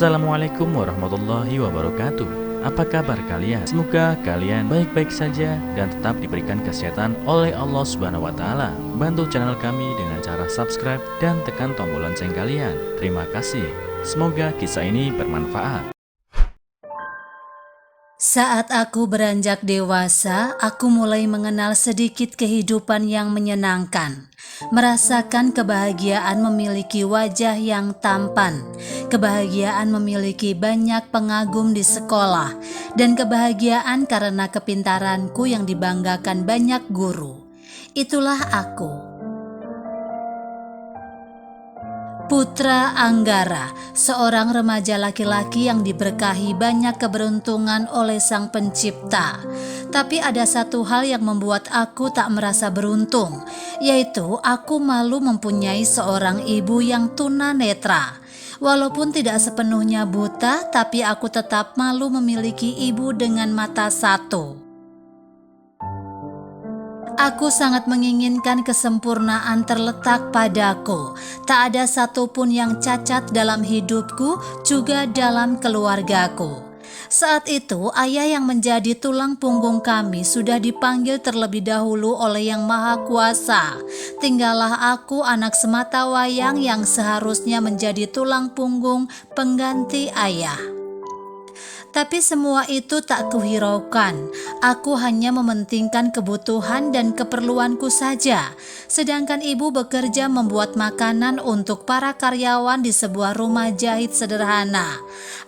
Assalamualaikum warahmatullahi wabarakatuh. Apa kabar kalian? Semoga kalian baik-baik saja dan tetap diberikan kesehatan oleh Allah Subhanahu wa taala. Bantu channel kami dengan cara subscribe dan tekan tombol lonceng kalian. Terima kasih. Semoga kisah ini bermanfaat. Saat aku beranjak dewasa, aku mulai mengenal sedikit kehidupan yang menyenangkan. Merasakan kebahagiaan memiliki wajah yang tampan, kebahagiaan memiliki banyak pengagum di sekolah, dan kebahagiaan karena kepintaranku yang dibanggakan banyak guru. Itulah aku. Putra Anggara, seorang remaja laki-laki yang diberkahi banyak keberuntungan oleh Sang Pencipta. Tapi ada satu hal yang membuat aku tak merasa beruntung, yaitu aku malu mempunyai seorang ibu yang tunanetra. Walaupun tidak sepenuhnya buta, tapi aku tetap malu memiliki ibu dengan mata satu. Aku sangat menginginkan kesempurnaan terletak padaku. Tak ada satupun yang cacat dalam hidupku, juga dalam keluargaku. Saat itu, ayah yang menjadi tulang punggung kami sudah dipanggil terlebih dahulu oleh Yang Maha Kuasa. Tinggallah aku, anak semata wayang yang seharusnya menjadi tulang punggung pengganti ayah. Tapi semua itu tak kuhiraukan. Aku hanya mementingkan kebutuhan dan keperluanku saja. Sedangkan ibu bekerja membuat makanan untuk para karyawan di sebuah rumah jahit sederhana.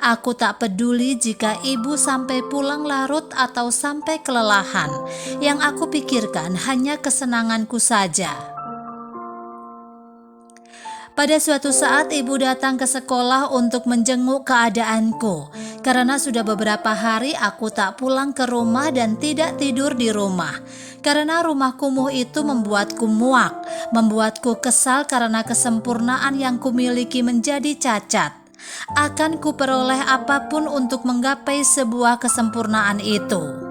Aku tak peduli jika ibu sampai pulang larut atau sampai kelelahan. Yang aku pikirkan hanya kesenanganku saja. Pada suatu saat ibu datang ke sekolah untuk menjenguk keadaanku. Karena sudah beberapa hari aku tak pulang ke rumah dan tidak tidur di rumah. Karena rumah kumuh itu membuatku muak, membuatku kesal karena kesempurnaan yang kumiliki menjadi cacat. Akan kuperoleh apapun untuk menggapai sebuah kesempurnaan itu.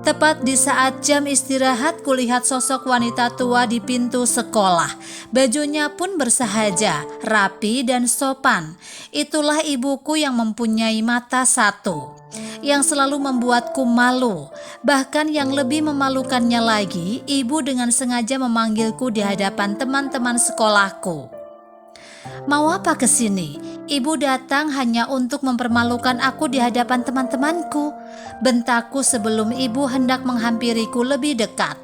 Tepat di saat jam istirahat, kulihat sosok wanita tua di pintu sekolah. Bajunya pun bersahaja, rapi dan sopan. Itulah ibuku yang mempunyai mata satu, yang selalu membuatku malu. Bahkan yang lebih memalukannya lagi, ibu dengan sengaja memanggilku di hadapan teman-teman sekolahku. Mau apa ke sini? Ibu datang hanya untuk mempermalukan aku di hadapan teman-temanku. Bentakku sebelum ibu hendak menghampiriku lebih dekat.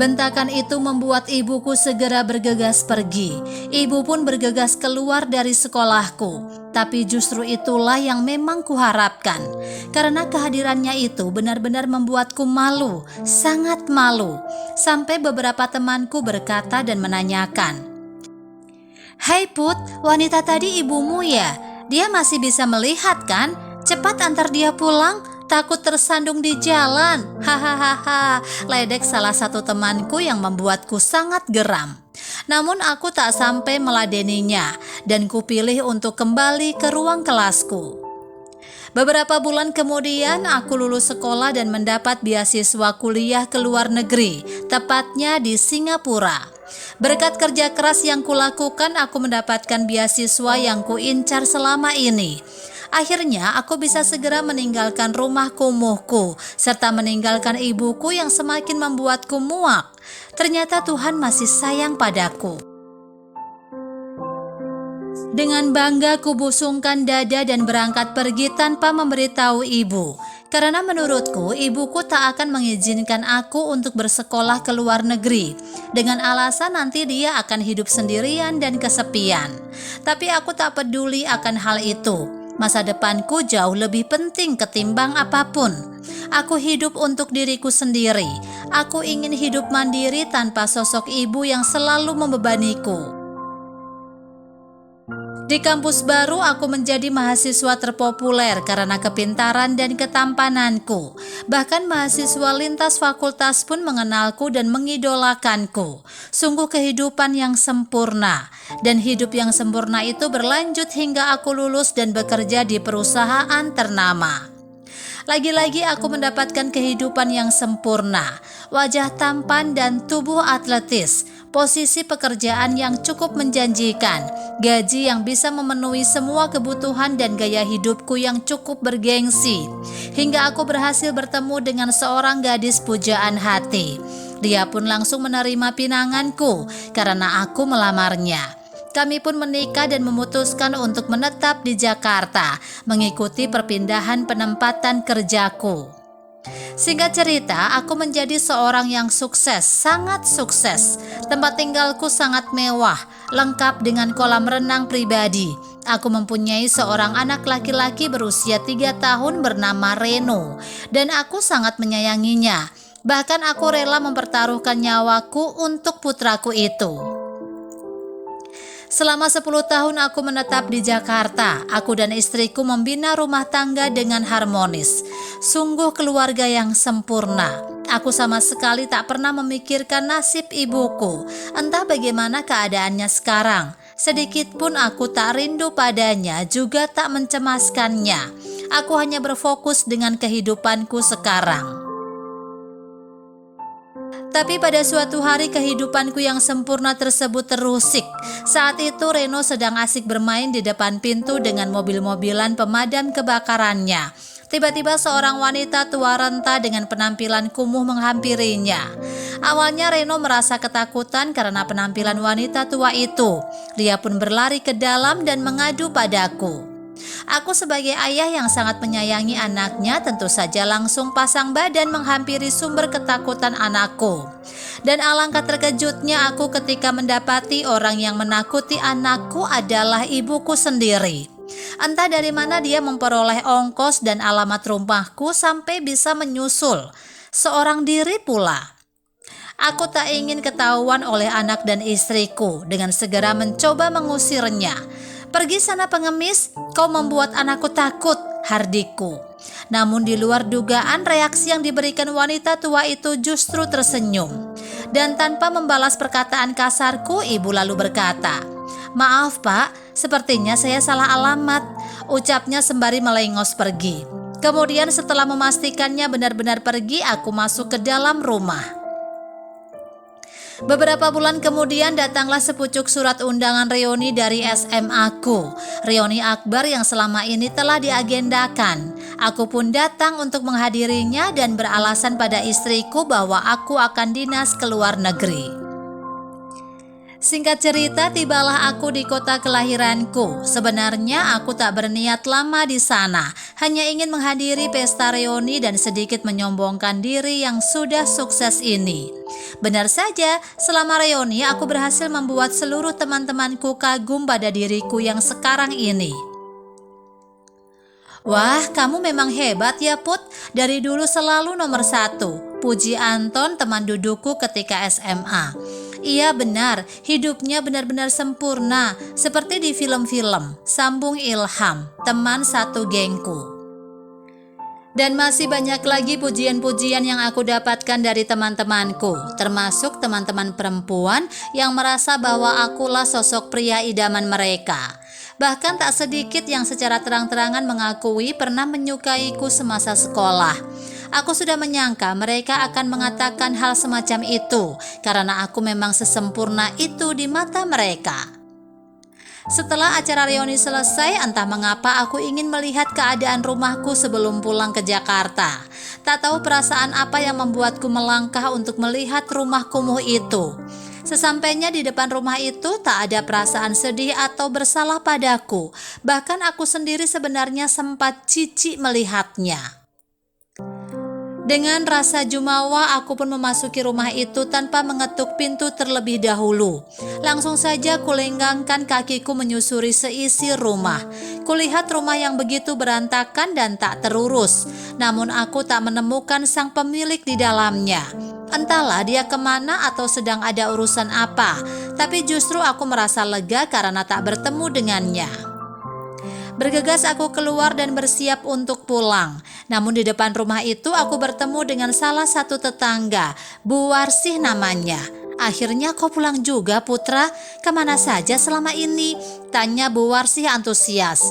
Bentakan itu membuat ibuku segera bergegas pergi. Ibu pun bergegas keluar dari sekolahku. Tapi justru itulah yang memang kuharapkan. Karena kehadirannya itu benar-benar membuatku malu, sangat malu. Sampai beberapa temanku berkata dan menanyakan, "Hai Put, wanita tadi ibumu ya? Dia masih bisa melihat kan? Cepat antar dia pulang, takut tersandung di jalan." Hahaha, ledek salah satu temanku yang membuatku sangat geram. Namun aku tak sampai meladeninya dan kupilih untuk kembali ke ruang kelasku. Beberapa bulan kemudian aku lulus sekolah dan mendapat beasiswa kuliah ke luar negeri, tepatnya di Singapura. Berkat kerja keras yang kulakukan, aku mendapatkan beasiswa yang kuincar selama ini. Akhirnya aku bisa segera meninggalkan rumah kumuhku, serta meninggalkan ibuku yang semakin membuatku muak. Ternyata Tuhan masih sayang padaku. Dengan bangga kubusungkan dada dan berangkat pergi tanpa memberitahu ibu. Karena menurutku ibuku tak akan mengizinkan aku untuk bersekolah ke luar negeri. Dengan alasan nanti dia akan hidup sendirian dan kesepian. Tapi aku tak peduli akan hal itu. Masa depanku jauh lebih penting ketimbang apapun. Aku hidup untuk diriku sendiri. Aku ingin hidup mandiri tanpa sosok ibu yang selalu membebaniku. Di kampus baru aku menjadi mahasiswa terpopuler karena kepintaran dan ketampananku. Bahkan mahasiswa lintas fakultas pun mengenalku dan mengidolakanku. Sungguh kehidupan yang sempurna. Dan hidup yang sempurna itu berlanjut hingga aku lulus dan bekerja di perusahaan ternama. Lagi-lagi aku mendapatkan kehidupan yang sempurna, wajah tampan dan tubuh atletis, posisi pekerjaan yang cukup menjanjikan, gaji yang bisa memenuhi semua kebutuhan dan gaya hidupku yang cukup bergengsi, hingga aku berhasil bertemu dengan seorang gadis pujaan hati. Dia pun langsung menerima pinanganku karena aku melamarnya. Kami pun menikah dan memutuskan untuk menetap di Jakarta, mengikuti perpindahan penempatan kerjaku. Singkat cerita, aku menjadi seorang yang sukses, sangat sukses. Tempat tinggalku sangat mewah, lengkap dengan kolam renang pribadi. Aku mempunyai seorang anak laki-laki berusia 3 tahun bernama Reno, dan aku sangat menyayanginya. Bahkan aku rela mempertaruhkan nyawaku untuk putraku itu. Selama 10 tahun aku menetap di Jakarta, aku dan istriku membina rumah tangga dengan harmonis. Sungguh keluarga yang sempurna. Aku sama sekali tak pernah memikirkan nasib ibuku. Entah bagaimana keadaannya sekarang. Sedikit pun aku tak rindu padanya, juga tak mencemaskannya. Aku hanya berfokus dengan kehidupanku sekarang. Tapi pada suatu hari kehidupanku yang sempurna tersebut terusik. Saat itu Reno sedang asik bermain di depan pintu dengan mobil-mobilan pemadam kebakarannya. Tiba-tiba seorang wanita tua renta dengan penampilan kumuh menghampirinya. Awalnya Reno merasa ketakutan karena penampilan wanita tua itu. Dia pun berlari ke dalam dan mengadu padaku. Aku sebagai ayah yang sangat menyayangi anaknya tentu saja langsung pasang badan menghampiri sumber ketakutan anakku. Dan alangkah terkejutnya aku ketika mendapati orang yang menakuti anakku adalah ibuku sendiri. Entah dari mana dia memperoleh ongkos dan alamat rumahku sampai bisa menyusul. Seorang diri pula. Aku tak ingin ketahuan oleh anak dan istriku, dengan segera mencoba mengusirnya. "Pergi sana pengemis, kau membuat anakku takut," hardiku. Namun di luar dugaan reaksi yang diberikan wanita tua itu justru tersenyum. Dan tanpa membalas perkataan kasarku, ibu lalu berkata, "Maaf Pak, sepertinya saya salah alamat," ucapnya sembari melengos pergi. Kemudian setelah memastikannya benar-benar pergi, aku masuk ke dalam rumah. Beberapa bulan kemudian datanglah sepucuk surat undangan reuni dari SMA-ku. Reuni akbar yang selama ini telah diagendakan. Aku pun datang untuk menghadirinya dan beralasan pada istriku bahwa aku akan dinas ke luar negeri. Singkat cerita, tibalah aku di kota kelahiranku. Sebenarnya aku tak berniat lama di sana, hanya ingin menghadiri pesta reuni dan sedikit menyombongkan diri yang sudah sukses ini. Benar saja, selama reuni aku berhasil membuat seluruh teman-temanku kagum pada diriku yang sekarang ini. "Wah, kamu memang hebat ya Put, dari dulu selalu nomor 1, puji Anton, teman dudukku ketika SMA. "Iya benar, hidupnya benar-benar sempurna, seperti di film-film," sambung Ilham, teman satu gengku. Dan masih banyak lagi pujian-pujian yang aku dapatkan dari teman-temanku, termasuk teman-teman perempuan yang merasa bahwa akulah sosok pria idaman mereka. Bahkan tak sedikit yang secara terang-terangan mengakui pernah menyukaiku semasa sekolah. Aku sudah menyangka mereka akan mengatakan hal semacam itu karena aku memang sesempurna itu di mata mereka. Setelah acara reuni selesai, entah mengapa aku ingin melihat keadaan rumahku sebelum pulang ke Jakarta. Tak tahu perasaan apa yang membuatku melangkah untuk melihat rumah kumuh itu. Sesampainya di depan rumah itu, tak ada perasaan sedih atau bersalah padaku. Bahkan aku sendiri sebenarnya sempat jijik melihatnya. Dengan rasa jumawa, aku pun memasuki rumah itu tanpa mengetuk pintu terlebih dahulu. Langsung saja kulenggangkan kakiku menyusuri seisi rumah. Kulihat rumah yang begitu berantakan dan tak terurus. Namun aku tak menemukan sang pemilik di dalamnya. Entahlah dia kemana atau sedang ada urusan apa. Tapi justru aku merasa lega karena tak bertemu dengannya. Bergegas aku keluar dan bersiap untuk pulang. Namun di depan rumah itu aku bertemu dengan salah satu tetangga, Bu Warsih namanya. "Akhirnya kau pulang juga Putra, kemana saja selama ini?" tanya Bu Warsih antusias.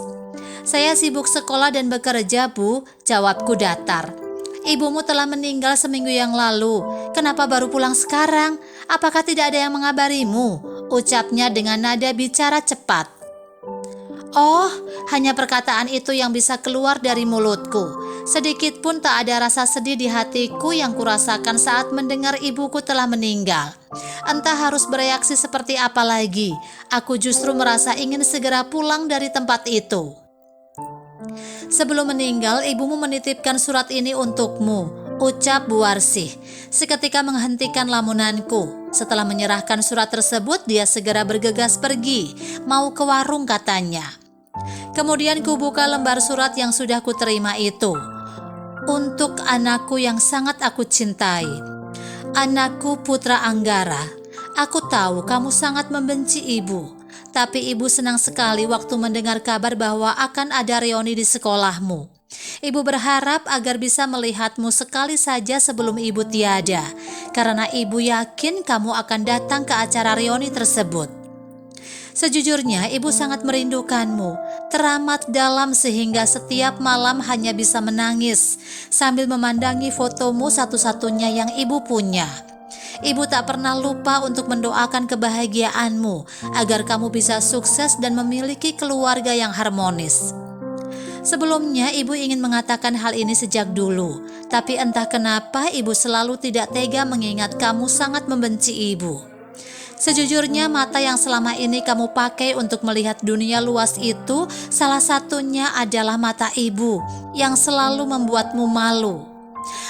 "Saya sibuk sekolah dan bekerja Bu," jawabku datar. Ibumu telah meninggal seminggu yang lalu. Kenapa baru pulang sekarang? Apakah tidak ada yang mengabarimu? Ucapnya dengan nada bicara cepat. Oh, hanya perkataan itu yang bisa keluar dari mulutku. Sedikit pun tak ada rasa sedih di hatiku yang kurasakan saat mendengar ibuku telah meninggal. Entah harus bereaksi seperti apa lagi. Aku justru merasa ingin segera pulang dari tempat itu. Sebelum meninggal, ibumu menitipkan surat ini untukmu, ucap Bu Warsih. Seketika menghentikan lamunanku. Setelah menyerahkan surat tersebut, dia segera bergegas pergi, mau ke warung katanya. Kemudian kubuka lembar surat yang sudah kuterima itu. Untuk anakku yang sangat aku cintai. Anakku Putra Anggara, aku tahu kamu sangat membenci ibu. Tapi ibu senang sekali waktu mendengar kabar bahwa akan ada reuni di sekolahmu. Ibu berharap agar bisa melihatmu sekali saja sebelum ibu tiada. Karena ibu yakin kamu akan datang ke acara reuni tersebut. Sejujurnya ibu sangat merindukanmu, teramat dalam sehingga setiap malam hanya bisa menangis sambil memandangi fotomu satu-satunya yang ibu punya. Ibu tak pernah lupa untuk mendoakan kebahagiaanmu agar kamu bisa sukses dan memiliki keluarga yang harmonis. Sebelumnya ibu ingin mengatakan hal ini sejak dulu, tapi entah kenapa ibu selalu tidak tega mengingat kamu sangat membenci ibu. Sejujurnya mata yang selama ini kamu pakai untuk melihat dunia luas itu salah satunya adalah mata ibu yang selalu membuatmu malu.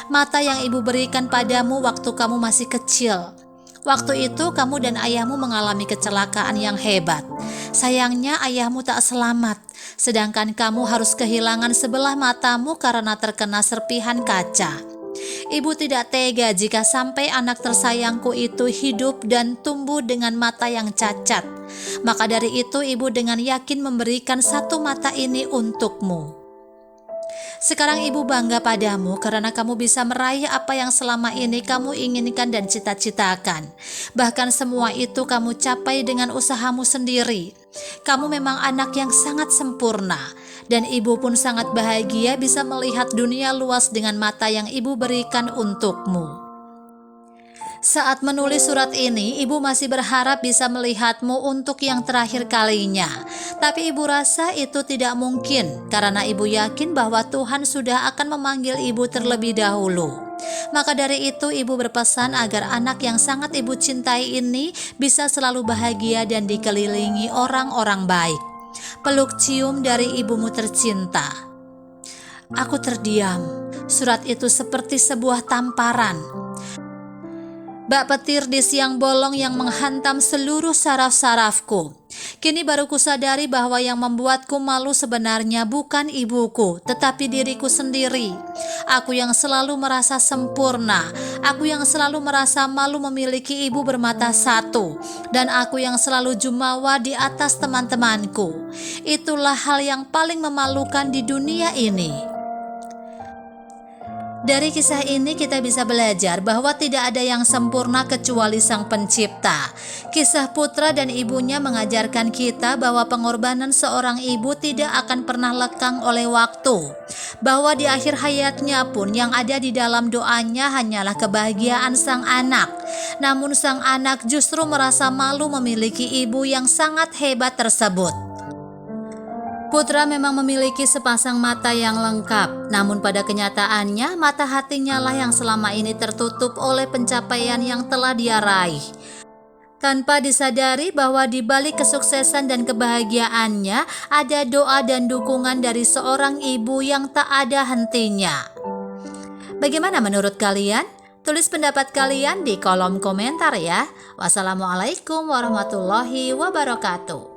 Mata yang ibu berikan padamu waktu kamu masih kecil. Waktu itu kamu dan ayahmu mengalami kecelakaan yang hebat. Sayangnya ayahmu tak selamat, sedangkan kamu harus kehilangan sebelah matamu karena terkena serpihan kaca. Ibu tidak tega jika sampai anak tersayangku itu hidup dan tumbuh dengan mata yang cacat. Maka dari itu ibu dengan yakin memberikan satu mata ini untukmu. Sekarang ibu bangga padamu karena kamu bisa meraih apa yang selama ini kamu inginkan dan cita-citakan. Bahkan semua itu kamu capai dengan usahamu sendiri. Kamu memang anak yang sangat sempurna. Dan ibu pun sangat bahagia bisa melihat dunia luas dengan mata yang ibu berikan untukmu. Saat menulis surat ini, ibu masih berharap bisa melihatmu untuk yang terakhir kalinya. Tapi ibu rasa itu tidak mungkin karena ibu yakin bahwa Tuhan sudah akan memanggil ibu terlebih dahulu. Maka dari itu ibu berpesan agar anak yang sangat ibu cintai ini bisa selalu bahagia dan dikelilingi orang-orang baik. Peluk cium dari ibumu tercinta. Aku terdiam. Surat itu seperti sebuah tamparan. Bak petir di siang bolong yang menghantam seluruh saraf-sarafku. Kini baru kusadari bahwa yang membuatku malu sebenarnya bukan ibuku, tetapi diriku sendiri. Aku yang selalu merasa sempurna, aku yang selalu merasa malu memiliki ibu bermata satu, dan aku yang selalu jumawa di atas teman-temanku. Itulah hal yang paling memalukan di dunia ini. Dari kisah ini kita bisa belajar bahwa tidak ada yang sempurna kecuali Sang Pencipta. Kisah Putra dan ibunya mengajarkan kita bahwa pengorbanan seorang ibu tidak akan pernah lekang oleh waktu. Bahwa di akhir hayatnya pun yang ada di dalam doanya hanyalah kebahagiaan sang anak. Namun sang anak justru merasa malu memiliki ibu yang sangat hebat tersebut. Putra memang memiliki sepasang mata yang lengkap, namun pada kenyataannya mata hatinya lah yang selama ini tertutup oleh pencapaian yang telah dia raih. Tanpa disadari bahwa di balik kesuksesan dan kebahagiaannya ada doa dan dukungan dari seorang ibu yang tak ada hentinya. Bagaimana menurut kalian? Tulis pendapat kalian di kolom komentar ya. Wassalamualaikum warahmatullahi wabarakatuh.